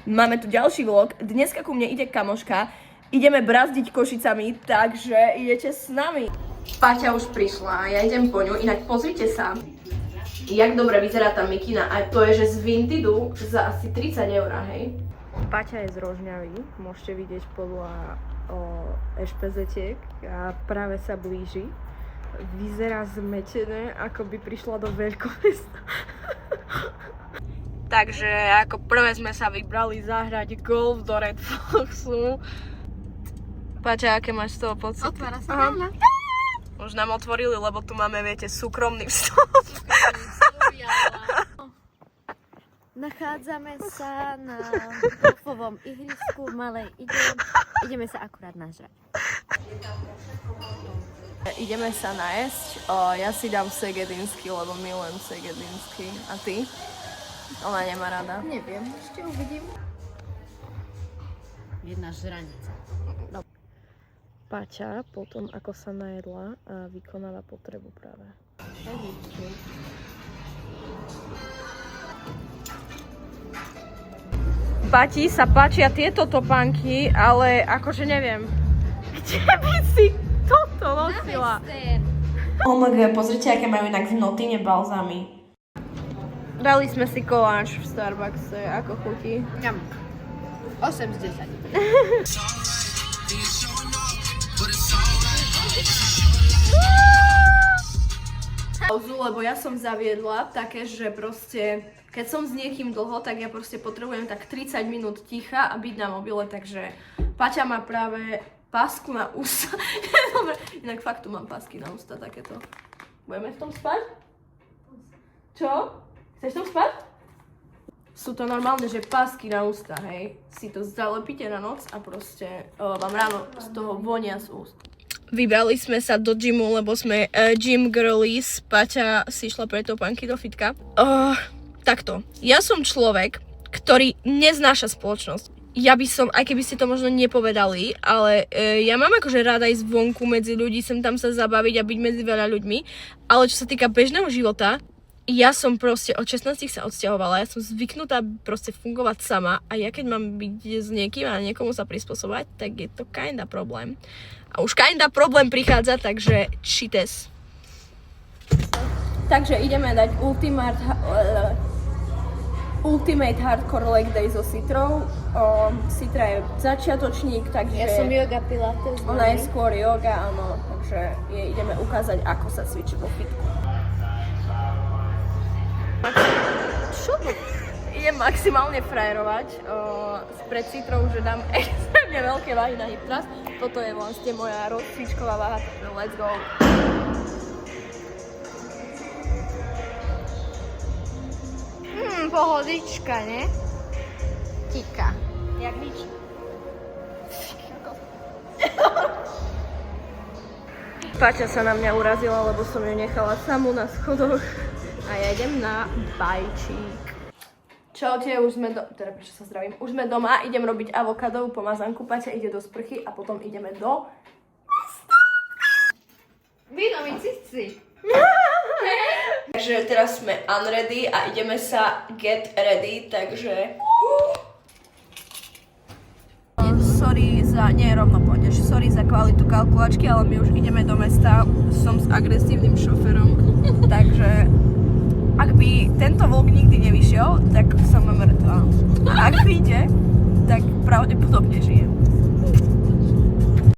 Máme tu ďalší vlog. Dneska ku mne ide kamoška. Ideme brazdiť Košicami, takže idete s nami. Paťa už prišla, ja idem po ňu. Inak pozrite sa, jak dobre vyzerá tá mikina. A to je, že z Vintidu za asi 30 eur, hej. Paťa je z Rožňavy, môžete vidieť podľa ešpezetiek a práve sa blíži. Vyzerá zmetené, ako by prišla do veľkomesta. Takže ako prvé sme sa vybrali zahrať golf do Red Foxu. Paťa, aké máš z toho pocity? Otvára sa rána. Už nám otvorili, lebo tu máme, viete, súkromný vstup. Nachádzame sa na golfovom ihrisku v Malej ideme sa akurát nažrať. Ideme sa najesť. Ja si dám segedinsky, lebo milujem segedinsky. A ty? Ona nemá rada. Neviem, ešte uvidím. Jedna žranica. No. Paťa potom, ako sa najedla, vykonáva potrebu práve. Pati sa páčia tieto topánky, ale akože neviem, kde by si toto nosila? Oh my god, pozrite, aké majú inak v Notine balzamy. Dali sme si koláč v Starbuckse, ako chutí? 8 z 10. Lebo ja som zaviedla také, že proste, keď som s niekým dlho, tak ja proste potrebujem tak 30 minút ticha a byť na mobile, takže Paťa má práve pásku na ústa. Dobre, inak fakt tu mám pásky na ústa takéto. Budeme v tom spať? Čo? Chceš v tom spať? Sú to normálne, že pásky na ústa, hej. Si to zalepíte na noc a proste vám ráno z toho vonia z úst. Vybrali sme sa do gymu, lebo sme gym girlies. Paťa si išla pre topánky do fitka. Takto. Ja som človek, ktorý neznáša spoločnosť. Ja by som, aj keby ste to možno nepovedali, ale ja mám akože rada ísť vonku medzi ľudí, sem tam sa zabaviť a byť medzi veľa ľuďmi. Ale čo sa týka bežného života, ja som proste od 16 sa odsťahovala. Ja som zvyknutá proste fungovať sama a ja keď mám byť s niekým a niekomu sa prispôsobovať, tak je to kinda problém. A už kinda problém prichádza, takže cheates. Takže ideme dať Ultimate Hardcore Leg Day so Citrou. Citra je začiatočník, takže... Ja som yoga pilates. Ona je skôr yoga, áno. Takže jej ideme ukázať, ako sa cvičí vo fitku. Čo? Idem maximálne frajerovať pred Citrou, že dám extrémne veľké váhy na hip thrust. Toto je vlastne moja rozcvičková váha, takže let's go. Pohodička, ne? Tika. Jak nič. Paťa sa na mňa urazila, lebo som ju nechala samú na schodoch. A ja idem na bajčík. Čaute, už sme už sme doma, idem robiť avokádovú pomazanku. Paťa ide do sprchy a potom ideme do... Víno mi cici. Takže teraz sme unready a ideme sa get ready, takže... Sorry za... Nie, rovno pôjdeš. Sorry za kvalitu kalkulačky, ale my už ideme do mesta. Som s agresívnym šoferom, takže... Ak by tento vlog nikdy nevyšiel, tak som mŕtva. A ak vyjde, tak pravdepodobne žijem.